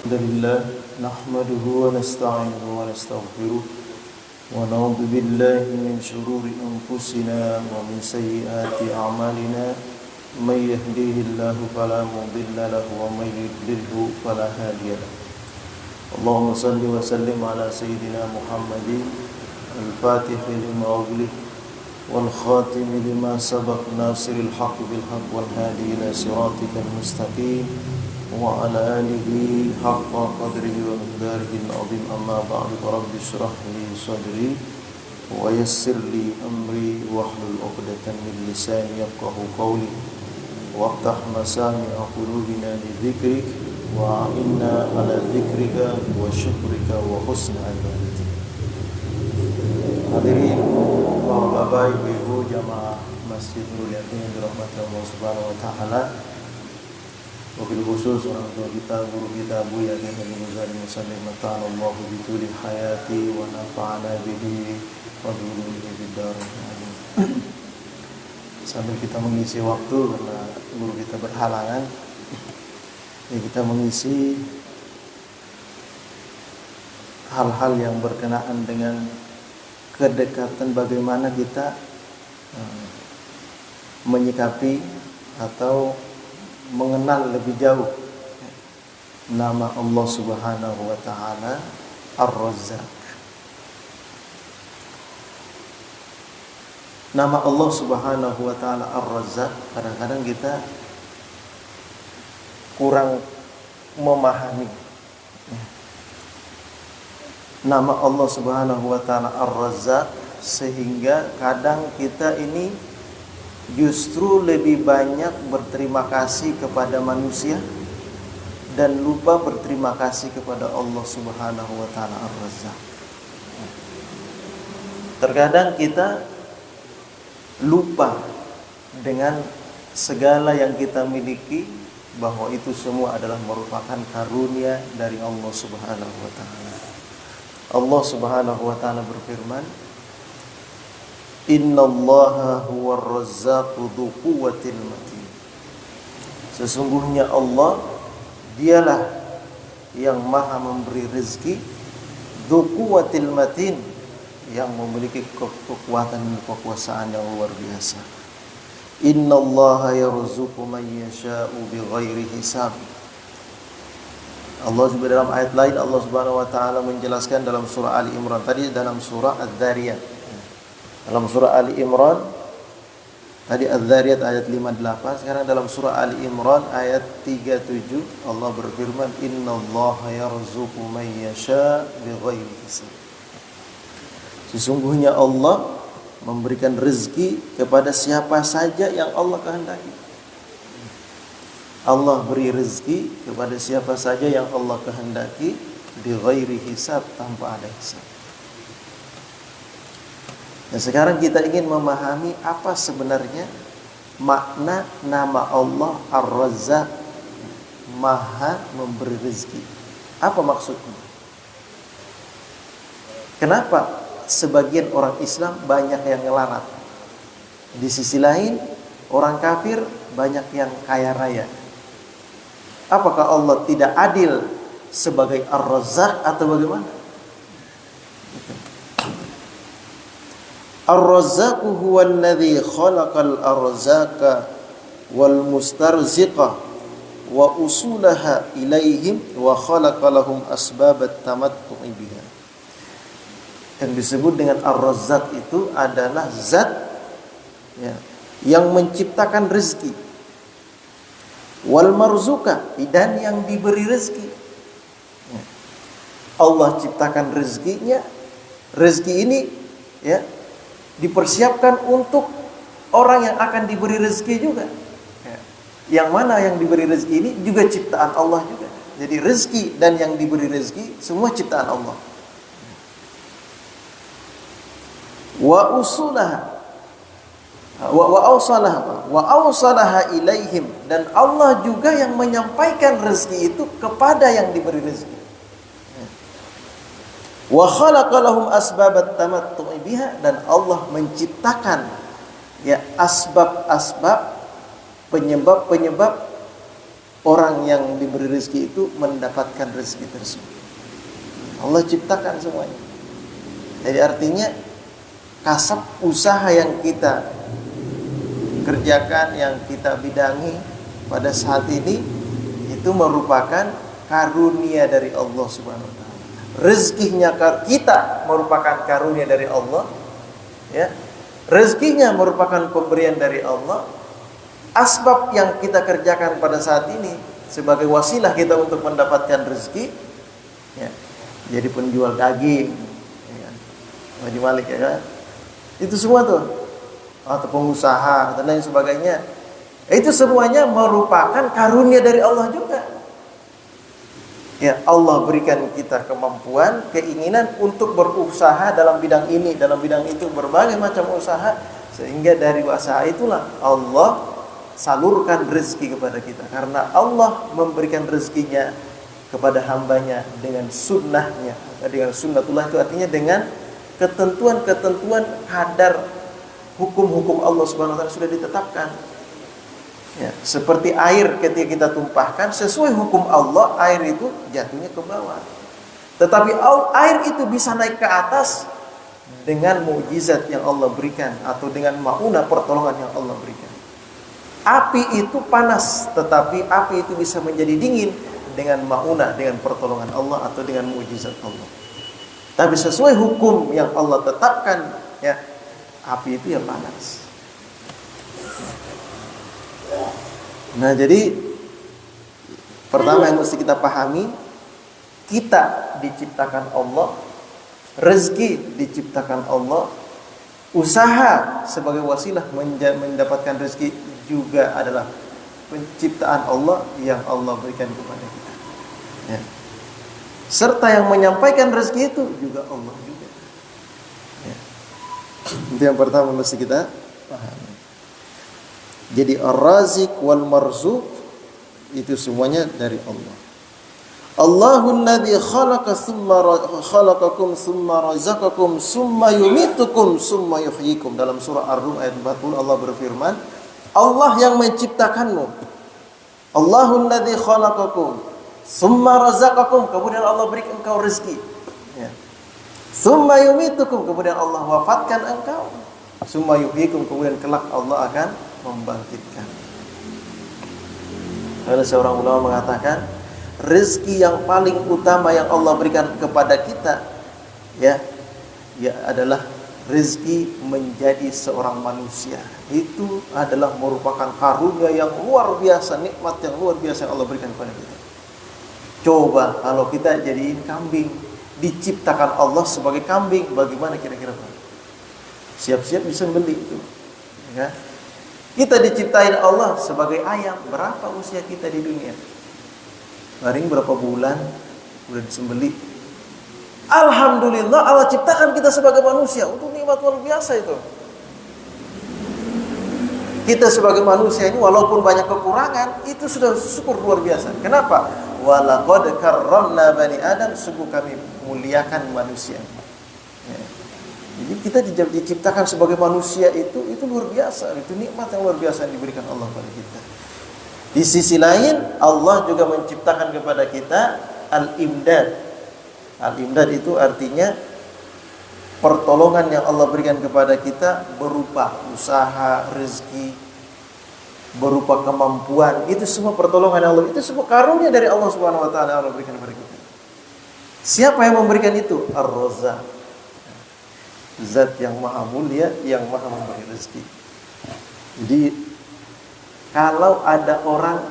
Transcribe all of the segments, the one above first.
الحمد لله نحمده ونستعينه ونستغفره ونعوذ بالله من شرور أنفسنا ومن سيئات أعمالنا من يهديه الله فلا مضل له ومن يضلله فلا هادي له اللهم صل وسلم على سيدنا محمد الفاتح لما أغلق والخاتم لما سبق ناصر الحق بالحق والهادي إلى صراطك المستقيم وعلى آله حق قدره ومقداره العظيم أما بعد فرب اشرح لي صدري ويسر لي أمري واحلل عقدة من لساني يفقهوا قولي وافتح مسامع قلوبنا لذكرك وأعنا على ذكرك وشكرك وحسن عبادتك. Hadirin Bapak Ibu jamaah Masjid Nurul Yakin yang dirahmati Allah Subhanahu wa taala. Wabil khusus orang tua kita, guru kita Abu Yakin dan Muzari Musallim Mata'allahu bituli hayati wa nafa'ana bihi wa bihi bidarin. Sambil kita mengisi waktu karena guru kita berhalangan, ya kita mengisi hal-hal yang berkenaan dengan kedekatan, bagaimana kita menyikapi atau mengenal lebih jauh nama Allah Subhanahu wa taala Ar-Razzaq. Nama Allah Subhanahu wa taala Ar-Razzaq kadang-kadang kita kurang memahami. Nama Allah Subhanahu wa taala Ar-Razzaq sehingga kadang kita ini justru lebih banyak berterima kasih kepada manusia dan lupa berterima kasih kepada Allah Subhanahu wa taala Ar-Razzaq. Terkadang kita lupa dengan segala yang kita miliki bahwa itu semua adalah merupakan karunia dari Allah Subhanahu wa taala. Allah Subhanahu wa taala berfirman, Innallaha huwar razzaqu dzu quwwatil matin. Sesungguhnya Allah dialah yang maha memberi rezeki, dzu quwwatil matin, yang memiliki kekuatan dan kekuasaan yang luar biasa. Innallaha yarzuqu man yasha'u bighairi hisab. Allah juga dalam ayat lain Allah Subhanahu wa taala menjelaskan dalam surah Ali Imran, tadi dalam surah Adz-Dzariyat. Dalam surah Ali Imran tadi Adz-Dzariyat ayat 58, sekarang dalam surah Ali Imran ayat 37 Allah berfirman, Innallaha yarzuqu man yasha' bighairi hisab. Sesungguhnya Allah memberikan rezeki kepada siapa saja yang Allah kehendaki. Allah beri rezeki kepada siapa saja yang Allah kehendaki bighairi hisab, tanpa ada hisab. Dan sekarang kita ingin memahami apa sebenarnya makna nama Allah Ar-Razzaq, maha memberi rezeki. Apa maksudnya? Kenapa sebagian orang Islam banyak yang ngelarat? Di sisi lain orang kafir banyak yang kaya raya. Apakah Allah tidak adil sebagai Ar-Razzaq atau bagaimana? Ar-Razzaqu huwal ladzi khalaqal arzaqa wal mustarziqa wa usulaha ilaihim wa khalaqa lahum asbabat tamattu'i biha. Yang disebut dengan Ar-Razzaq itu adalah zat ya, yang menciptakan rezeki, wal marzuka, dan yang diberi rezeki. Allah ciptakan rezekinya. Rezeki ini ya dipersiapkan untuk orang yang akan diberi rezeki juga. Yang mana yang diberi rezeki ini juga ciptaan Allah juga. Jadi rezeki dan yang diberi rezeki semua ciptaan Allah. Wa usulaha wa awsalaha ilaihim, dan Allah juga yang menyampaikan rezeki itu kepada yang diberi rezeki. Wa khalaqa lahum asbabat tamattu'i biha, dan Allah menciptakan ya asbab-asbab, penyebab-penyebab orang yang diberi rezeki itu mendapatkan rezeki tersebut. Allah ciptakan semuanya. Jadi artinya kasab usaha yang kita kerjakan, yang kita bidangi pada saat ini itu merupakan karunia dari Allah Subhanahu wa taala. Rezekinya kita merupakan karunia dari Allah, ya. Rezekinya merupakan pemberian dari Allah. Asbab yang kita kerjakan pada saat ini sebagai wasilah kita untuk mendapatkan rezeki, ya. Jadi penjual daging, ya kan? Haji Malik, ya kan? Itu semua tuh, atau pengusaha dan lain sebagainya. Itu semuanya merupakan karunia dari Allah juga. Ya, Allah berikan kita kemampuan, keinginan untuk berusaha dalam bidang ini, dalam bidang itu, berbagai macam usaha, sehingga dari usaha itulah Allah salurkan rezeki kepada kita. Karena Allah memberikan rezekinya kepada hambanya dengan sunnahnya. Dengan sunnatullah itu artinya dengan ketentuan-ketentuan kadar hukum-hukum Allah Subhanahu wa taala sudah ditetapkan. Ya, seperti air ketika kita tumpahkan sesuai hukum Allah, air itu jatuhnya ke bawah. Tetapi air itu bisa naik ke atas dengan mukjizat yang Allah berikan atau dengan maunah pertolongan yang Allah berikan. Api itu panas, tetapi api itu bisa menjadi dingin dengan maunah, dengan pertolongan Allah atau dengan mukjizat Allah. Tapi sesuai hukum yang Allah tetapkan, ya, api itu ya panas. Nah, jadi pertama yang mesti kita pahami, kita diciptakan Allah, rezeki diciptakan Allah, usaha sebagai wasilah mendapatkan rezeki juga adalah penciptaan Allah yang Allah berikan kepada kita. Ya. Serta yang menyampaikan rezeki itu juga Allah juga. Ya. Itu yang pertama mesti kita pahami. Jadi ar-razik wal marzuq itu semuanya dari Allah. Allahul ladzi khalaqakum tsumma razaqakum tsumma yumitukum tsumma yuhyikum. Dalam surah Ar-Rum ayat 40 Allah berfirman, Allah yang menciptakanmu. Allahul ladzi khalaqakum tsumma razaqakum, kemudian Allah berikan engkau rezeki. Ya. Tsumma yumitukum, kemudian Allah wafatkan engkau. Tsumma yuhyikum, kemudian kelak Allah akan membangkitkan. Ada seorang ulama mengatakan, rezeki yang paling utama yang Allah berikan kepada kita, ya adalah rezeki menjadi seorang manusia. Itu adalah merupakan karunia yang luar biasa, nikmat yang luar biasa yang Allah berikan kepada kita. Coba kalau kita jadiin kambing, diciptakan Allah sebagai kambing, bagaimana kira-kira Pak? Siap-siap bisa beli itu, ya. Kita diciptain Allah sebagai ayam. Berapa usia kita di dunia? Paling berapa bulan udah disembeli. Alhamdulillah Allah ciptakan kita sebagai manusia. Untuk nikmat luar biasa itu. Kita sebagai manusia ini walaupun banyak kekurangan, itu sudah syukur luar biasa. Kenapa? Walaqad karramna bani Adam, sungguh kami muliakan manusia. Ya. Jadi kita diciptakan sebagai manusia itu luar biasa, itu nikmat yang luar biasa yang diberikan Allah kepada kita. Di sisi lain Allah juga menciptakan kepada kita al-imdad. Al-imdad itu artinya pertolongan yang Allah berikan kepada kita berupa usaha, rezeki, berupa kemampuan. Itu semua pertolongan Allah, itu semua karunia dari Allah Subhanahu wa taala Allah berikan kepada kita. Siapa yang memberikan itu? Ar-Razzaq. Zat yang maha mulia, yang maha memberi rezeki. Jadi kalau ada orang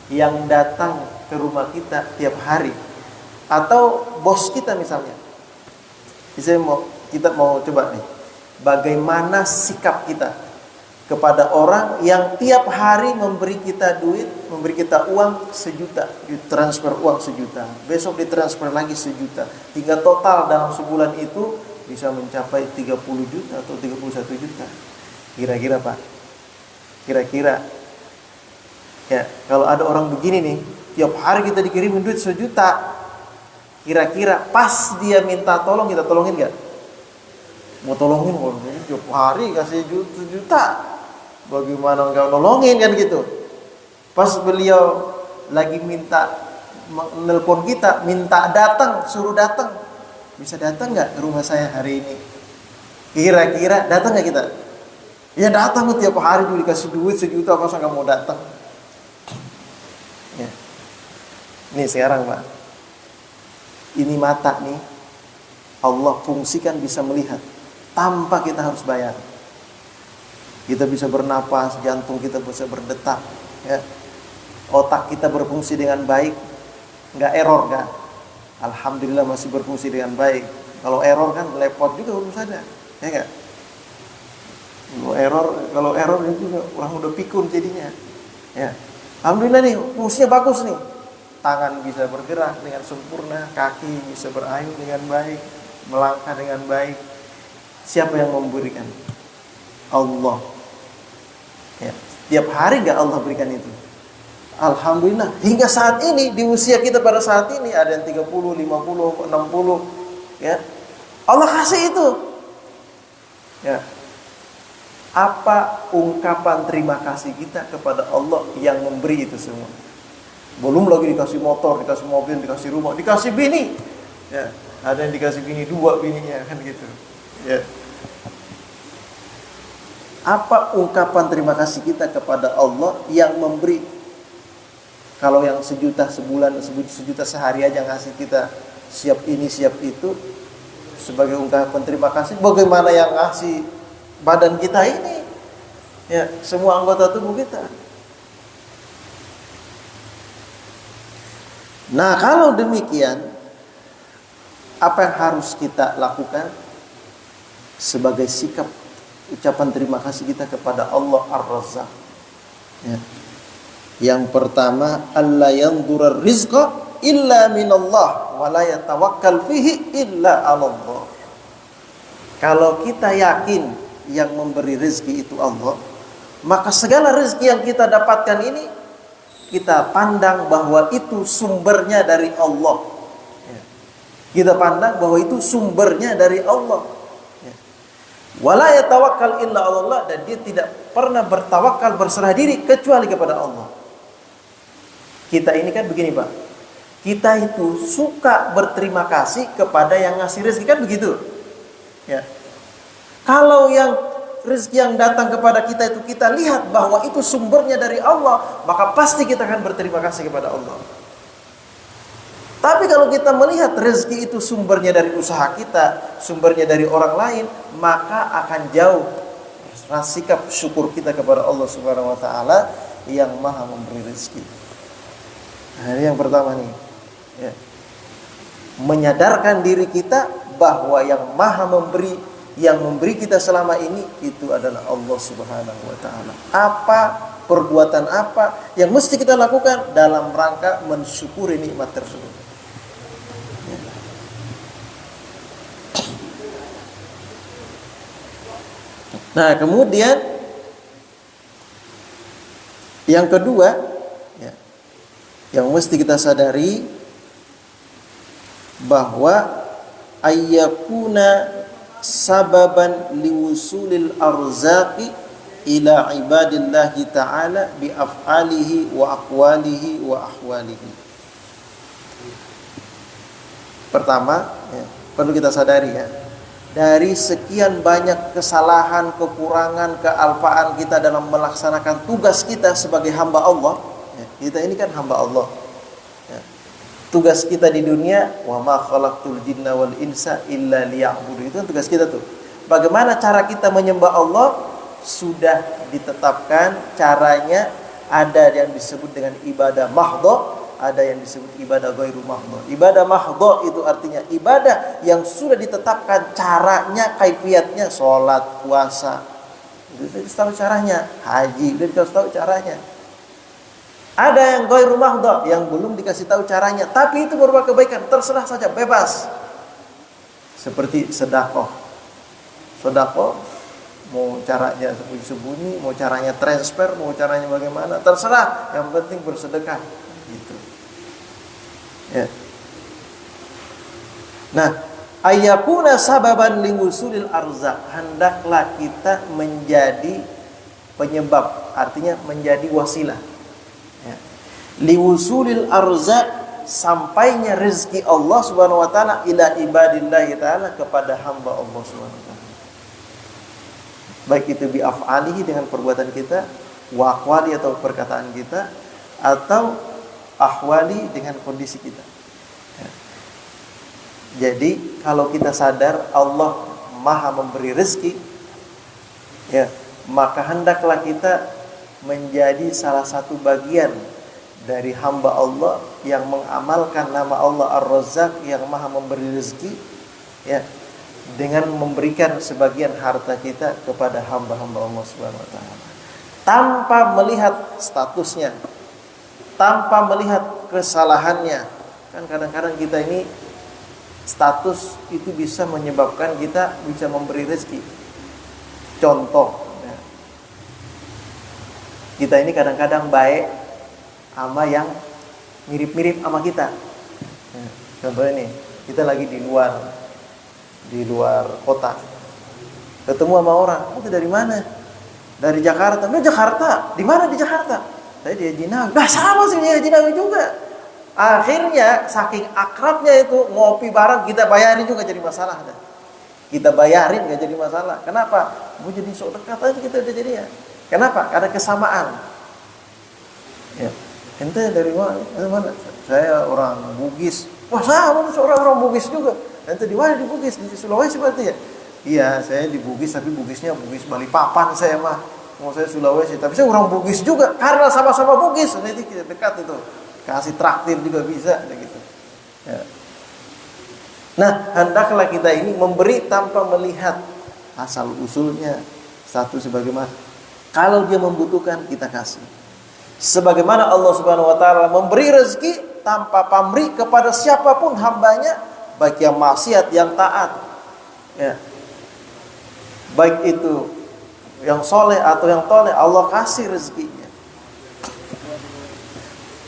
yang datang ke rumah kita tiap hari, atau bos kita misalnya, kita mau coba nih, bagaimana sikap kita kepada orang yang tiap hari memberi kita duit, memberi kita uang 1 juta, ditransfer uang 1 juta, besok ditransfer lagi 1 juta, hingga total dalam sebulan itu bisa mencapai 30 juta atau 31 juta. Kira-kira Pak, kira-kira ya, kalau ada orang begini nih, tiap hari kita dikirimin duit 1 juta, kira-kira pas dia minta tolong, kita tolongin gak? Mau tolongin, tiap hari kasih 1 juta, bagaimana enggak nolongin kan gitu. Pas beliau lagi minta nelpon kita, minta datang, suruh datang. Bisa datang nggak ke rumah saya hari ini? Kira-kira datang nggak kita? Ya datang tiap hari dulu, dikasih duit 1 juta, masa nggak mau datang? Ya. Nih sekarang Pak, ini mata nih, Allah fungsikan bisa melihat tanpa kita harus bayar. Kita bisa bernapas, jantung kita bisa berdetak, ya. Otak kita berfungsi dengan baik, nggak error kan? Alhamdulillah masih berfungsi dengan baik. Kalau error kan lepot juga urusannya, ya nggak? Kalau error itu orang udah pikun jadinya. Ya. Alhamdulillah nih, fungsinya bagus nih. Tangan bisa bergerak dengan sempurna, kaki bisa berayun dengan baik, melangkah dengan baik. Siapa yang memberikan? Allah. Ya. Tiap hari nggak Allah berikan itu? Alhamdulillah. Hingga saat ini, di usia kita pada saat ini, ada yang 30, 50, 60, ya. Allah kasih itu. Ya. Apa ungkapan terima kasih kita kepada Allah yang memberi itu semua? Belum lagi dikasih motor, dikasih mobil, dikasih rumah, dikasih bini. Ya, ada yang dikasih bini 2 bininya kan gitu. Ya. Apa ungkapan terima kasih kita kepada Allah yang memberi? Kalau yang 1 juta sebulan, 1 juta sehari aja ngasih kita siap ini, siap itu sebagai ungkapan terima kasih, bagaimana yang ngasih badan kita ini, ya, semua anggota tubuh kita. Nah, kalau demikian, apa yang harus kita lakukan sebagai sikap ucapan terima kasih kita kepada Allah Ar-Razzaq? Ya. Yang pertama, alla yanzura rizqa illa minallah wa la yatawakkal fihi illa 'alallah. Kalau kita yakin yang memberi rezeki itu Allah, maka segala rezeki yang kita dapatkan ini kita pandang bahwa itu sumbernya dari Allah. Kita pandang bahwa itu sumbernya dari Allah. Wala yatawakkal illa 'alallah, dan dia tidak pernah bertawakal, berserah diri kecuali kepada Allah. Kita ini kan begini Pak, kita itu suka berterima kasih kepada yang ngasih rezeki, kan begitu? Ya. Kalau yang rezeki yang datang kepada kita itu kita lihat bahwa itu sumbernya dari Allah, maka pasti kita akan berterima kasih kepada Allah. Tapi kalau kita melihat rezeki itu sumbernya dari usaha kita, sumbernya dari orang lain, maka akan jauh sikap syukur kita kepada Allah Subhanahu wa taala yang Maha memberi rezeki. Nah, ini yang pertama nih. Ya. Menyadarkan diri kita bahwa yang Maha memberi, yang memberi kita selama ini itu adalah Allah Subhanahu wa taala. Apa perbuatan apa yang mesti kita lakukan dalam rangka mensyukuri nikmat tersebut? Nah, kemudian yang kedua, ya, yang mesti kita sadari bahwa ayyakuna sababan liwusulil arzaqi ila ibadillahi ta'ala bi af'alihi wa aqwalihi wa ahwalihi. Pertama, ya, perlu kita sadari ya, dari sekian banyak kesalahan, kekurangan, kealpaan kita dalam melaksanakan tugas kita sebagai hamba Allah, ya, kita ini kan hamba Allah. Tugas kita di dunia, wa ma khalaqtul jinna wal insa illa liya'budu. Itu tugas kita tuh. Bagaimana cara kita menyembah Allah sudah ditetapkan caranya, ada yang disebut dengan ibadah mahdha, ada yang disebut ibadah ghairu mahdha. Ibadah mahdha itu artinya ibadah yang sudah ditetapkan caranya, kaifiatnya, salat, puasa. Itu sudah tahu caranya, haji sudah tahu caranya. Ada yang ghairu mahdha yang belum dikasih tahu caranya, tapi itu berupa kebaikan, terserah saja, bebas. Seperti sedekah. Sedekah mau caranya sembunyi-sembunyi, mau caranya transfer, mau caranya bagaimana, terserah, yang penting bersedekah gitu. Ya. Nah, ayyakuna sababan liwusulil arzaq, hendaklah kita menjadi penyebab, artinya menjadi wasilah. Ya. liwusulil arzaq, sampainya rezeki Allah Subhanahu wa taala ila ibadillahi taala, kepada hamba Allah Subhanahu wa taala. Baik itu bi af'alihi, dengan perbuatan kita, wa aqwali atau perkataan kita, atau ahwali dengan kondisi kita. Ya. Jadi kalau kita sadar Allah Maha memberi rezeki, ya, maka hendaklah kita menjadi salah satu bagian dari hamba Allah yang mengamalkan nama Allah Ar-Razzaq, yang Maha memberi rezeki, ya, dengan memberikan sebagian harta kita kepada hamba-hamba Allah Subhanahu wa taala, tanpa melihat statusnya, tanpa melihat kesalahannya. Kan kadang-kadang kita ini status itu bisa menyebabkan kita bisa memberi rezeki. Contoh, ya, kita ini kadang-kadang baik sama yang mirip-mirip sama kita. Ya, contoh ini, kita lagi di luar kota, ketemu sama orang, "Itu dari mana?" "Dari Jakarta." "Nah, Jakarta? Di mana di Jakarta?" "Saya di Haji Nawawi." "Nah, sama sih di Haji Nawawi juga." Akhirnya saking akrabnya itu, ngopi bareng, kita bayarin juga jadi masalah. Kita bayarin gak jadi masalah. Kenapa? Mau jadi sok dekat aja kita udah jadi, ya. Kenapa? Karena kesamaan. Ya. Ente dari mana? "Saya orang Bugis." "Wah, sama seorang Bugis juga." "Ente di mana di Bugis? Di Sulawesi berarti ya?" "Iya, saya di Bugis, tapi Bugisnya Bugis Balikpapan saya mah. Mau saya Sulawesi, tapi saya orang Bugis juga." Karena sama-sama Bugis, nanti kita dekat itu. Kasih traktir juga bisa gitu. Ya. Nah, hendaklah kita ini memberi tanpa melihat asal usulnya. Satu, sebagaimana kalau dia membutuhkan, kita kasih. Sebagaimana Allah Subhanahu wa taala memberi rezeki tanpa pamrih kepada siapapun hambanya, baik yang maksiat, yang taat, ya, baik itu yang soleh atau yang toleh, Allah kasih rezekinya.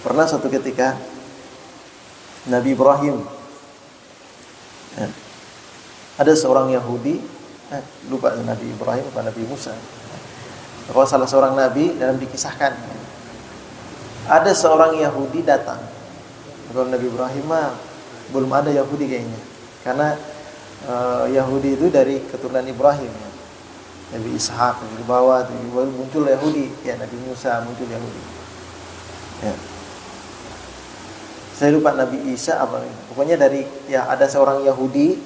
Pernah suatu ketika Nabi Ibrahim, ya, ada seorang Yahudi, lupa Nabi Ibrahim atau Nabi Musa, bahwa salah seorang Nabi dalam dikisahkan, ada seorang Yahudi datang. Kalau Nabi Ibrahim mah belum ada Yahudi kayaknya, karena Yahudi itu dari keturunan Ibrahim, ya. Nabi Ishak di bawah, muncul Yahudi, ya, Nabi Musa muncul Yahudi, ya. Saya lupa Nabi Isa apa, pokoknya dari, ya, ada seorang Yahudi,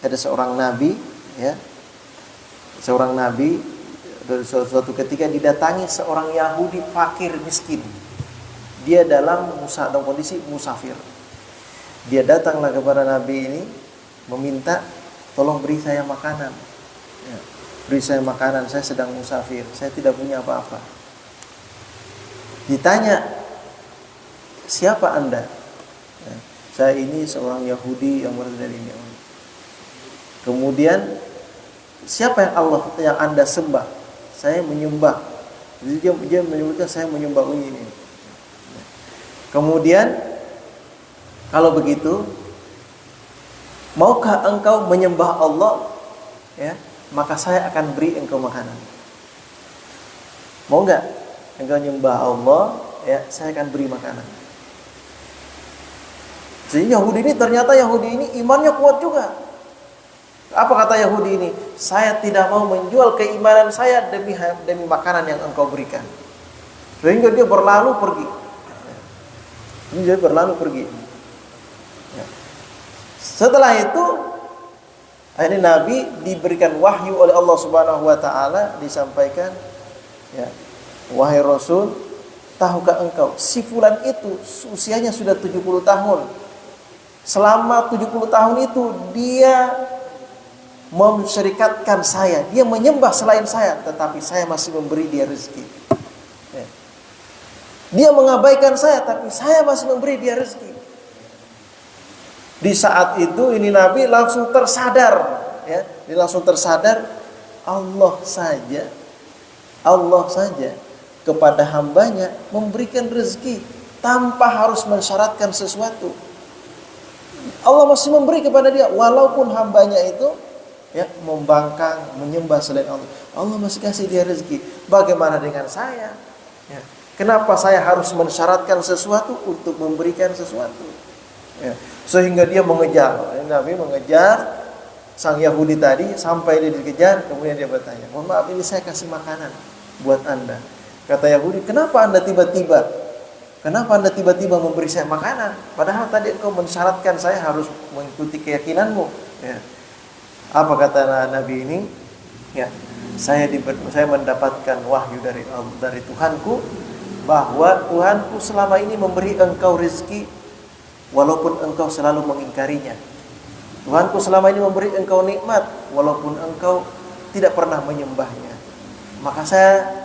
ada seorang Nabi, ya, seorang Nabi. Dari suatu ketika didatangi seorang Yahudi fakir miskin. Dia dalam kondisi musafir. Dia datanglah kepada Nabi ini, meminta, "Tolong beri saya makanan, ya, beri saya makanan, saya sedang musafir, saya tidak punya apa-apa." Ditanya, "Siapa Anda?" Ya, "Saya ini seorang Yahudi yang berasal dari ini." Kemudian, "Siapa yang Anda sembah?" "Saya menyembah." Jadi dia menyebutkan, "Saya menyembah ini." Kemudian, "Kalau begitu, maukah engkau menyembah Allah? Ya, maka saya akan beri engkau makanan. Mau enggak engkau menyembah Allah? Ya, saya akan beri makanan." Jadi Yahudi ini imannya kuat juga. Apa kata Yahudi ini? "Saya tidak mau menjual keimanan saya demi makanan yang engkau berikan." Sehingga dia berlalu pergi. Ya. Setelah itu, akhirnya Nabi diberikan wahyu oleh Allah Subhanahu wa taala, disampaikan, ya, "Wahai Rasul, tahukah engkau si fulan itu usianya sudah 70 tahun. Selama 70 tahun itu dia mensyirikatkan saya, dia menyembah selain saya, tetapi saya masih memberi dia rezeki. Ya. Dia mengabaikan saya, tapi saya masih memberi dia rezeki." Di saat itu ini Nabi langsung tersadar, ya, dia langsung tersadar, Allah saja kepada hambanya memberikan rezeki tanpa harus mensyaratkan sesuatu. Allah masih memberi kepada dia walaupun hambanya itu, ya, membangkang, menyembah selain Allah. Allah masih kasih dia rezeki. Bagaimana dengan saya? Ya, Kenapa saya harus mensyaratkan sesuatu untuk memberikan sesuatu? Ya. Sehingga dia mengejar. Nabi mengejar sang Yahudi tadi sampai dia dikejar, kemudian dia bertanya, mohon maaf, ini saya kasih makanan buat Anda. Kata Yahudi, kenapa Anda tiba-tiba memberi saya makanan? Padahal tadi engkau mensyaratkan saya harus mengikuti keyakinanmu. Ya. Apa kata Nabi ini? Ya, saya mendapatkan wahyu dari Tuhanku, bahwa Tuhanku selama ini memberi engkau rezeki walaupun engkau selalu mengingkarinya. Tuhanku selama ini memberi engkau nikmat walaupun engkau tidak pernah menyembahnya. Maka saya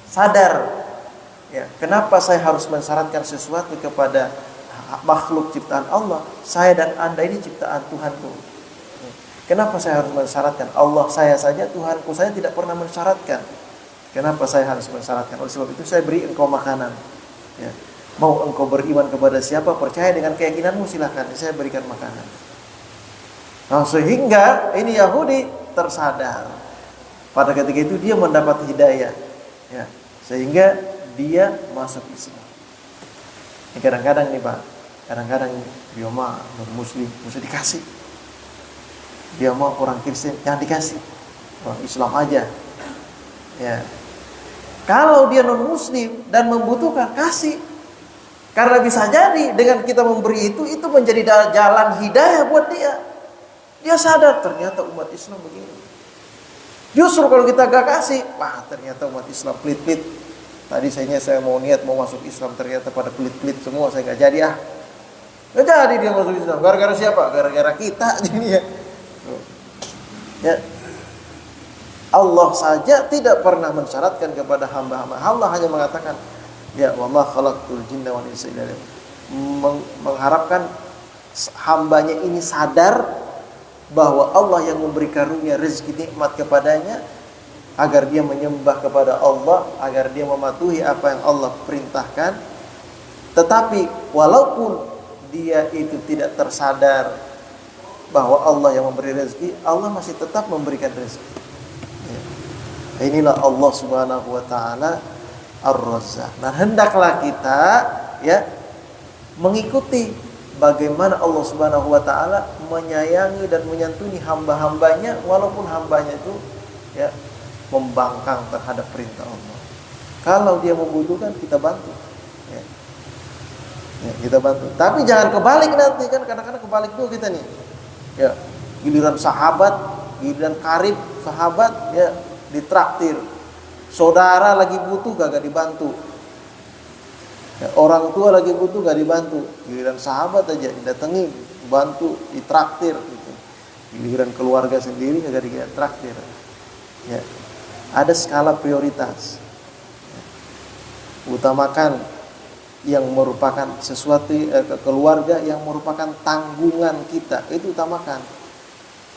sadar, ya, kenapa saya harus mensyaratkan sesuatu kepada makhluk ciptaan Allah. Saya dan Anda ini ciptaan Tuhanku. Kenapa saya harus mensyaratkan? Allah saya saja, Tuhanku saya tidak pernah mensyaratkan. Kenapa saya harus mensyaratkan? Oleh sebab itu saya beri engkau makanan. Ya. Mau engkau beriman kepada siapa, percaya dengan keyakinanmu, silakan. Saya berikan makanan. Nah, sehingga ini Yahudi tersadar. Pada ketika itu dia mendapat hidayah, ya, sehingga dia masuk Islam. Ini kadang-kadang nih Pak, kadang-kadang dia mah non-muslim mesti dikasih. Dia mau orang Kristen jangan dikasih, orang Islam aja. Ya. Kalau dia non-muslim dan membutuhkan, kasih. Karena bisa jadi dengan kita memberi itu menjadi jalan hidayah buat dia. Dia sadar ternyata umat Islam begini. Justru kalau kita gak kasih, wah ternyata umat Islam pelit-pelit. Tadi saya mau niat mau masuk Islam, ternyata pada pelit-pelit semua, saya gak jadi ah. Gak jadi dia masuk Islam. Gara-gara siapa? Gara-gara kita jadi ya. Ya. Allah saja tidak pernah mensyaratkan kepada hamba-hamba. Allah hanya mengatakan, ya wa ma khalaqtul jinna wal insa illa mengharapkan hambanya ini sadar bahwa Allah yang memberi karunia rezeki nikmat kepadanya, agar dia menyembah kepada Allah, agar dia mematuhi apa yang Allah perintahkan. Tetapi walaupun dia itu tidak tersadar bahwa Allah yang memberi rezeki, Allah masih tetap memberikan rezeki. Ya. Inilah Allah Subhanahu wa taala Ar-Razzaq. Nah, hendaklah kita ya mengikuti bagaimana Allah Subhanahu wa taala menyayangi dan menyantuni hamba-hambanya, walaupun hambanya itu ya membangkang terhadap perintah Allah. Kalau dia membutuhkan, kita bantu. Ya. Ya, kita bantu. Tapi jangan kebalik nanti, kan kadang-kadang kebalik juga kita nih. Ya, giliran sahabat, giliran karib sahabat ya ditraktir. Saudara lagi butuh gak dibantu. Ya, orang tua lagi butuh gak dibantu. Giliran sahabat aja didatangi, bantu, ditraktir gitu. Giliran keluarga sendiri gak ditraktir. Ya. Ada skala prioritas. Ya. Utamakan yang merupakan sesuatu keluarga yang merupakan tanggungan kita, itu utamakan.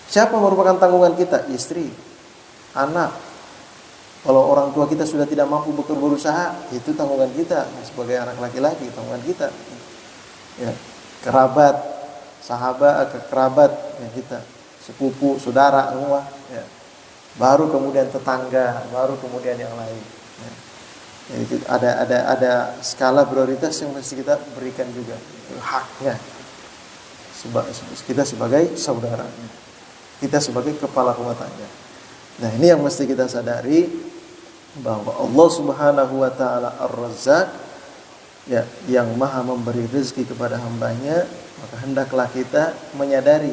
Siapa merupakan tanggungan kita? Istri, anak. Kalau orang tua kita sudah tidak mampu berusaha, itu tanggungan kita sebagai anak laki-laki, tanggungan kita. Ya, kerabat, sahabat, kerabat ya kita, sepupu, saudara semua. Ya. Baru kemudian tetangga, baru kemudian yang lain. Ya. Jadi ada skala prioritas yang mesti kita berikan juga, itu haknya. Kita sebagai saudara, kita sebagai kepala rumah tangga. Nah, ini yang mesti kita sadari, bahwa Allah Subhanahu wa taala Ar-Razzaq ya, yang maha memberi rezeki kepada hambanya. Maka hendaklah kita menyadari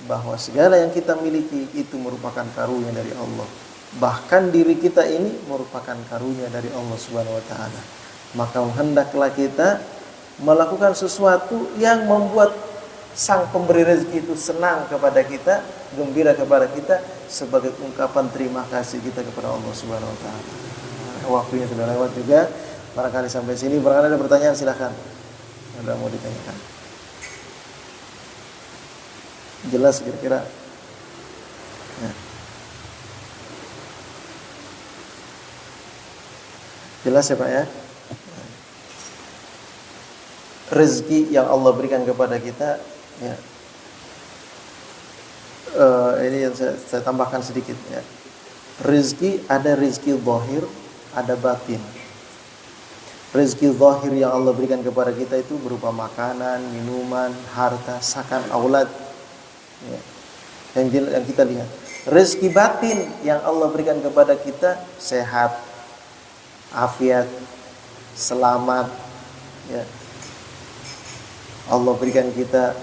bahwa segala yang kita miliki itu merupakan karunia dari Allah. Bahkan diri kita ini merupakan karunia dari Allah Subhanahu wa taala. Maka hendaklah kita melakukan sesuatu yang membuat sang pemberi rezeki itu senang kepada kita, gembira kepada kita, sebagai ungkapan terima kasih kita kepada Allah Subhanahu wa taala. Waktunya sudah lewat juga. Barangkali sampai sini. Barangkali ada pertanyaan, silakan. Ada mau ditanyakan? Jelas kira-kira? Ya. Jelas ya Pak ya? Rezeki yang Allah berikan kepada kita ya. Ini yang saya tambahkan sedikit ya. Rezeki, ada rezeki zahir, ada batin. Rezeki zahir yang Allah berikan kepada kita itu berupa makanan, minuman, harta, sakan, aulad. Ya. Yang kita lihat. Rezeki batin yang Allah berikan kepada kita sehat, afiat, selamat. Ya. Allah berikan kita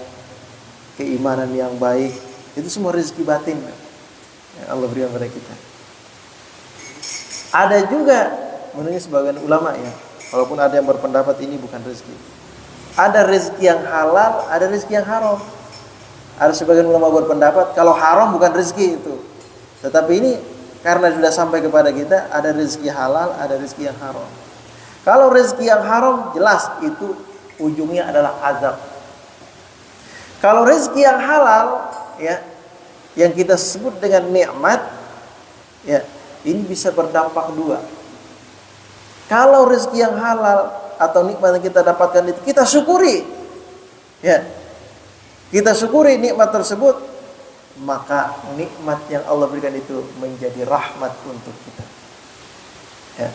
keimanan yang baik. Itu semua rezeki batin yang Allah berikan kepada kita. Ada juga menurut sebagian ulama ya, walaupun ada yang berpendapat ini bukan rezeki. Ada rezeki yang halal, ada rezeki yang haram. Ada sebagian ulama berpendapat kalau haram bukan rezeki itu. Tetapi ini karena sudah sampai kepada kita, ada rezeki halal, ada rezeki yang haram. Kalau rezeki yang haram jelas itu ujungnya adalah azab. Kalau rezeki yang halal ya, yang kita sebut dengan nikmat ya, ini bisa berdampak dua. Kalau rezeki yang halal atau nikmat yang kita dapatkan itu kita syukuri, ya, kita syukuri nikmat tersebut, maka nikmat yang Allah berikan itu menjadi rahmat untuk kita, ya,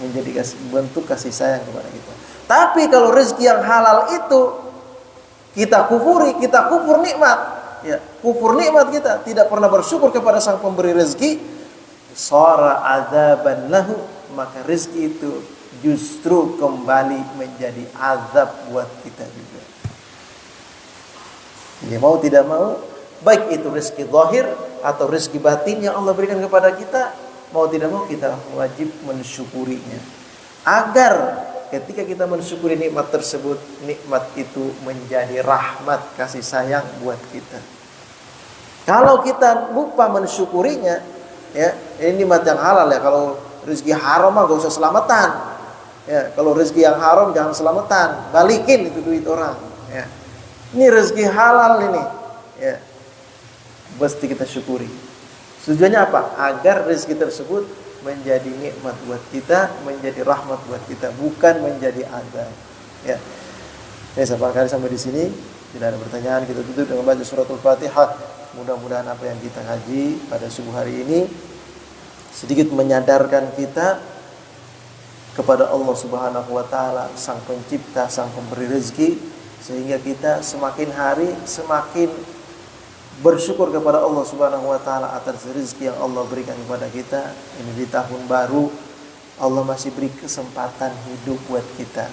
menjadi bentuk kasih sayang kepada kita. Tapi kalau rezeki yang halal itu kita kufuri, kita kufur nikmat, ya, kufur nikmat kita, tidak pernah bersyukur kepada sang pemberi rezeki, shara adzaban lahu, maka rezeki itu justru kembali menjadi azab buat kita juga. Jadi mau tidak mau, baik itu rezeki zahir atau rezeki batin yang Allah berikan kepada kita, mau tidak mau kita wajib mensyukurinya. Agar ketika kita mensyukuri nikmat tersebut, nikmat itu menjadi rahmat kasih sayang buat kita. Kalau kita lupa mensyukurinya, ya, ini nikmat yang halal ya. Kalau rezeki haram mah gak usah selamatan. Ya, kalau rezeki yang haram jangan selamatan, balikin itu duit orang. Ya. Ini rezeki halal ini, ya, mesti kita syukuri. Tujuannya apa? Agar rezeki tersebut menjadi nikmat buat kita, menjadi rahmat buat kita, bukan menjadi azab. Ya. Oke, sampai di sini. Tidak ada pertanyaan, kita tutup dengan baca suratul Fatihah. Mudah-mudahan apa yang kita kaji pada subuh hari ini sedikit menyadarkan kita kepada Allah Subhanahu wa taala, Sang Pencipta, Sang Pemberi rezeki, sehingga kita semakin hari semakin bersyukur kepada Allah Subhanahu wa taala atas rezeki yang Allah berikan kepada kita. Ini di tahun baru Allah masih beri kesempatan hidup buat kita.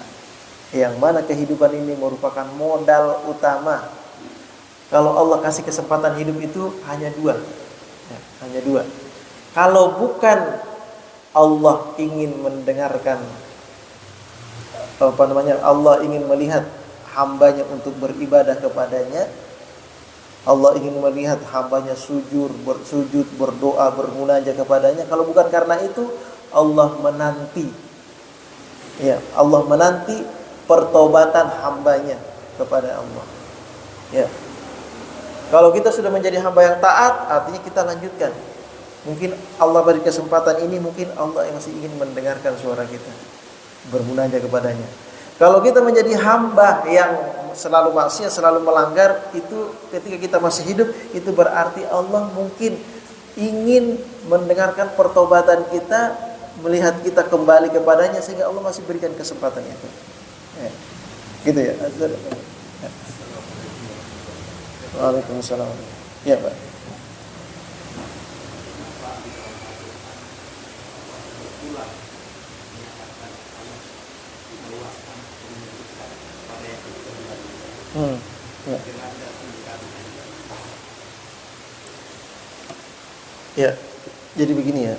Yang mana kehidupan ini merupakan modal utama. Kalau Allah kasih kesempatan hidup itu hanya dua. Ya, hanya dua. Kalau bukan Allah ingin mendengarkan, Allah ingin melihat hambanya untuk beribadah kepadanya, Allah ingin melihat hambanya sujud, berdoa, bermunajat kepadanya. Kalau bukan karena itu, Allah menanti, ya, Allah menanti pertobatan hambanya kepada Allah. Ya, kalau kita sudah menjadi hamba yang taat, artinya kita lanjutkan. Mungkin Allah beri kesempatan ini, mungkin Allah yang masih ingin mendengarkan suara kita, bermunajat kepadanya. Kalau kita menjadi hamba yang selalu maksiat, selalu melanggar, itu ketika kita masih hidup, itu berarti Allah mungkin ingin mendengarkan pertobatan kita, melihat kita kembali kepadanya, sehingga Allah masih berikan kesempatan itu. Ya. Gitu ya. Waalaikumsalam. Ya, Pak. Ya, jadi begini ya.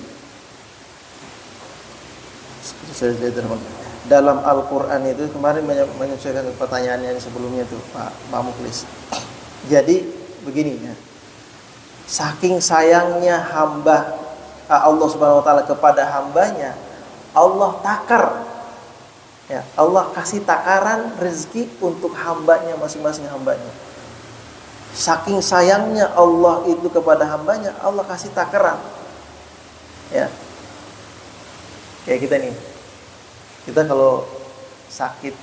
Saya lihat dalam Al-Quran itu kemarin menyesuaikan pertanyaannya sebelumnya tuh Pak Muklis. Jadi begini ya. Saking sayangnya hamba Allah Subhanahu wa taala kepada hambanya, Allah takar. Ya, Allah kasih takaran rezeki untuk hambanya, masing-masing hambanya. Saking sayangnya Allah itu kepada hambanya, Allah kasih takaran. Ya. Kayak kita nih. Kita kalau sakit,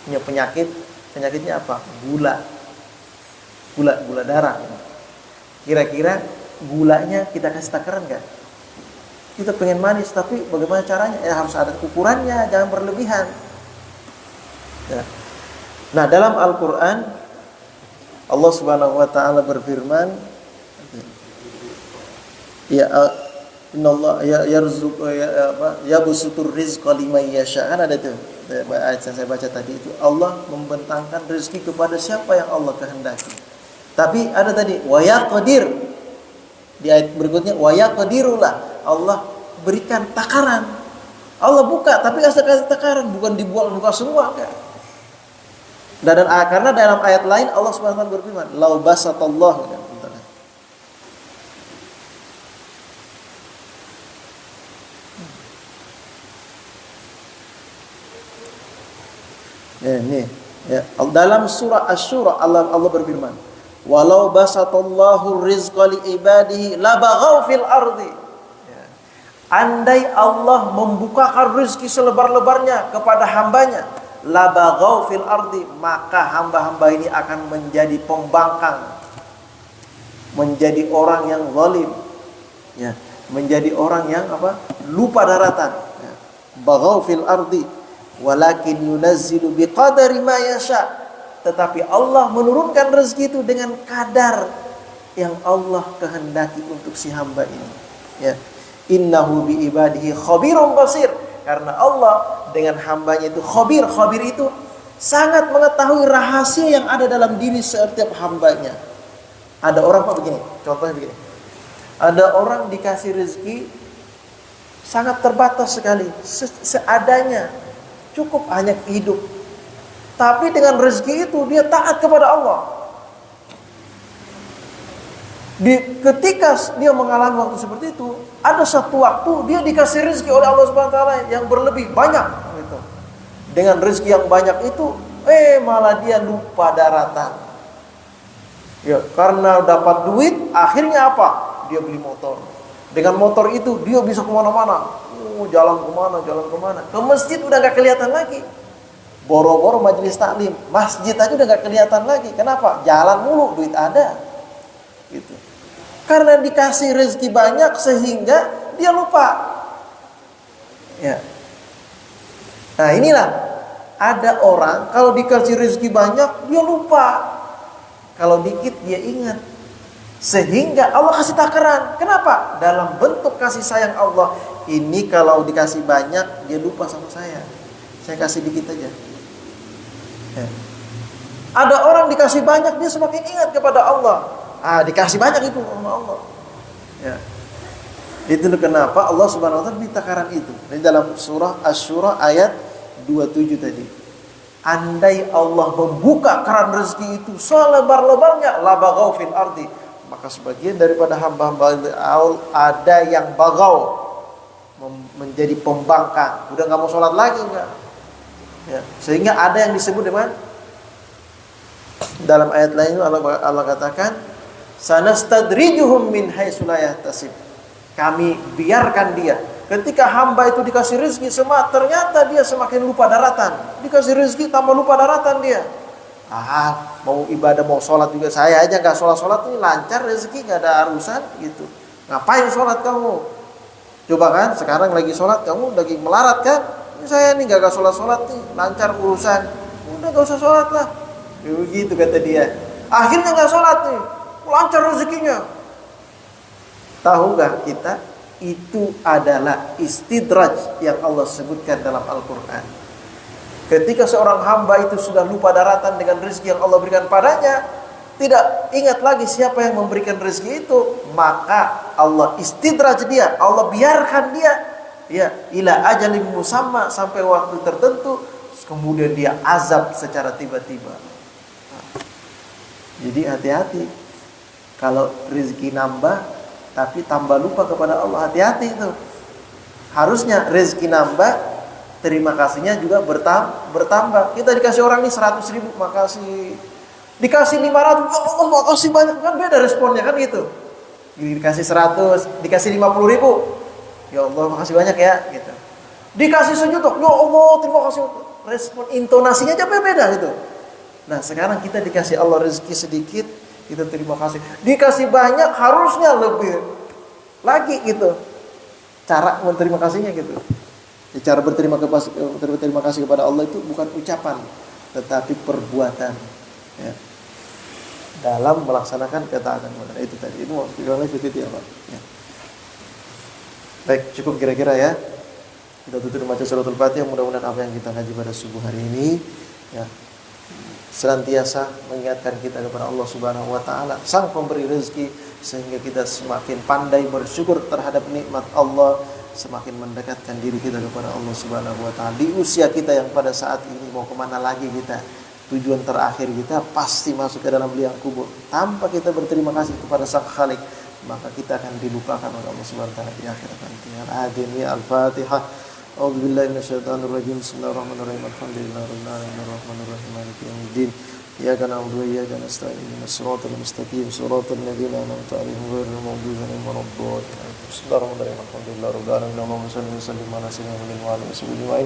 punya penyakitnya apa? Gula darah. Kira-kira gulanya kita kasih takaran enggak? Kita pengen manis, tapi bagaimana caranya? Ya harus ada ukurannya, jangan berlebihan. Ya. Nah, dalam Al-Quran Allah Subhanahu wa taala berfirman, ya innallaha yarzuqu yabsutur rizqa liman yasha. Kan ada tuh ayat yang saya baca tadi itu, Allah membentangkan rezeki kepada siapa yang Allah kehendaki. Tapi ada tadi wa yaqdir. Di ayat berikutnya wa yaqdirullah. Allah berikan takaran. Allah buka, tapi kasih takaran, bukan buka semua kan. Dan karena dalam ayat lain Allah Subhanahu wa taala berfirman, "Lau basatallahu." Ini ya, dalam surah Asy-Syura Allah berfirman, "Walau basatallahu rizqa li ibadihi labaghaw fil ardi." Ya. Andai Allah membukakan rezeki selebar-lebarnya kepada hambanya, labaghaw fil ardi, maka hamba-hamba ini akan menjadi pembangkang, menjadi orang yang zalim, ya, menjadi orang yang lupa daratan. Ya. Baghaw fil ardi, walakin yunazzilu biqadari ma yasha. Tetapi Allah menurunkan rezeki itu dengan kadar yang Allah kehendaki untuk si hamba ini. Ya. Innahu bi ibadihi khabirun basir. Karena Allah dengan hambanya itu khabir. Khabir itu sangat mengetahui rahasia yang ada dalam diri setiap hambanya. Ada orang begini, contohnya begini. Ada orang dikasih rezeki sangat terbatas sekali, seadanya, cukup hanya hidup. Tapi dengan rezeki itu dia taat kepada Allah. Ketika dia mengalami waktu seperti itu, ada satu waktu dia dikasih rezeki oleh Allah Subhanahu wa taala yang berlebih banyak gitu. Dengan rezeki yang banyak itu, malah dia lupa daratan. Ya, karena dapat duit, akhirnya apa? Dia beli motor. Dengan motor itu dia bisa kemana-mana. Jalan kemana? Ke masjid udah gak kelihatan lagi. Boro-boro majelis taklim, masjid aja udah gak kelihatan lagi. Kenapa? Jalan mulu, duit ada. Gitu. Karena dikasih rezeki banyak sehingga dia lupa. Ya. Nah, inilah ada orang kalau dikasih rezeki banyak dia lupa. Kalau dikit dia ingat. Sehingga Allah kasih takaran. Kenapa? Dalam bentuk kasih sayang Allah. Ini kalau dikasih banyak dia lupa sama saya. Saya kasih dikit aja. Ya. Ada orang dikasih banyak dia semakin ingat kepada Allah. Dikasih banyak itu sama Allah. Ya. Itu kenapa Allah Subhanahu wa taala beri takaran itu. Ini dalam surah Asy-Syura ayat 27 tadi. Andai Allah membuka keran rezeki itu selebar-lebarnya, labaghaw fil ardi, maka sebagian daripada hamba-hamba ada yang bagau, menjadi pembangkang, udah nggak mau sholat lagi enggak. Ya. Sehingga ada yang disebut dengan dalam ayat lain Allah katakan, sanastadrijuhum min haitsu la yahtasib. Kami biarkan dia. Ketika hamba itu dikasih rezeki ternyata dia semakin lupa daratan. Dikasih rezeki tambah lupa daratan dia. Mau ibadah, mau sholat juga saya aja nggak sholat ini lancar rezeki, nggak ada urusan gitu. Ngapain sholat kamu? Coba kan sekarang lagi sholat kamu lagi melarat kan? Ini saya nih nggak sholat nih, lancar urusan. Udah nggak usah sholat lah. Begitu kata dia. Akhirnya nggak sholat nih, lancar rezekinya. Tahu nggak kita? Itu adalah istidraj yang Allah sebutkan dalam Al-Quran. Ketika seorang hamba itu sudah lupa daratan dengan rezeki yang Allah berikan padanya, tidak ingat lagi siapa yang memberikan rezeki itu, maka Allah istidraj dia, Allah biarkan dia, ya, ila ajalin musamma, sampai waktu tertentu, kemudian dia azab secara tiba-tiba. Jadi hati-hati kalau rezeki nambah tapi tambah lupa kepada Allah, hati-hati itu. Harusnya rezeki nambah, terima kasihnya juga bertambah. Kita dikasih orang ini 100 ribu, makasih. Dikasih 500, ya Allah makasih banyak. Kan beda responnya kan gitu. Dikasih 100, dikasih 50 ribu, ya Allah makasih banyak ya gitu. Dikasih 1 juta, ya Allah terima kasih. Respon intonasinya aja beda gitu. Nah sekarang kita dikasih Allah rezeki sedikit, kita terima kasih. Dikasih banyak harusnya lebih lagi gitu. Cara berterima kasihnya gitu. Cara berterima kasih kepada Allah itu bukan ucapan, tetapi perbuatan. Ya. Dalam melaksanakan ketaatan kepada itu tadi. Itu maksudnya itu ya, Pak. Ya. Baik, cukup kira-kira ya. Kita tutup membaca suratul Fatihah. Mudah-mudahan apa yang kita ngaji pada subuh hari ini ya senantiasa mengingatkan kita kepada Allah Subhanahu wa taala, Sang Pemberi rezeki, sehingga kita semakin pandai bersyukur terhadap nikmat Allah, semakin mendekatkan diri kita kepada Allah Subhanahu wa taala. Di usia kita yang pada saat ini mau kemana lagi kita? Tujuan terakhir kita pasti masuk ke dalam liang kubur. Tanpa kita berterima kasih kepada Sang Khalik, maka kita akan dilupakan oleh Allah Subhanahu wa taala di akhirat nanti. Al-Fatihah. A'udzu billahi minasyaitonir rajim. Bismillahirrahmanirrahim. Alhamdulillahirabbil alamin arrahmanirrahim maliki yaumiddin. Iyyaka na'budu wa iyyaka nasta'in. Ihdinas siratal mustaqim. Siratal ladzina an'amta 'alaihim ghairil maghdubi 'alaihim waladdallin. Bismillahirrahmanirrahim. Alhamdulillahirabbil alamin. Allahumma shalli wa sallim ala sayyidina Muhammadin wa ala alihi ajma'in.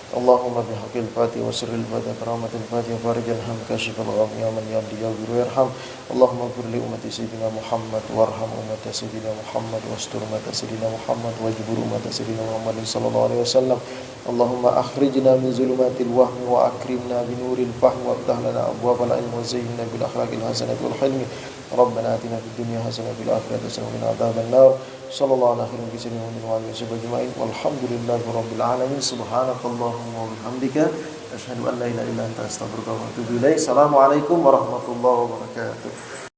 Allahumma bihaqqil Fatihah wa sirril Fatihah karamatil Fatihah farijal ham kashifal gham ya man yahdi yaghfir yarham. Allahumma ighfir li ummati sayyidina Muhammad warham ummata sayyidina Muhammad wastur ummata sayyidina Muhammad wajbur ummata sayyidina Muhammadin sallallahu alaihi wasallam. Allahumma akhrijna min zulumatil wahmi wa akrimna bi nuril fahmi wa aftah lana abwabal ilmi wa zayyinna bil akhlaqil hasanati wal hilmi. Rabbana atina fid dunya hasanah wa fil akhirati hasanah wa qina adzabannar. Sallallahu alaihi wa sallam. Walhamdulillahirabbil alamin. Subhanakallahumma wa bihamdika asyhadu an la ilaha illa anta astaghfiruka wa atubu ilaik. Assalamualaikum warahmatullahi wabarakatuh.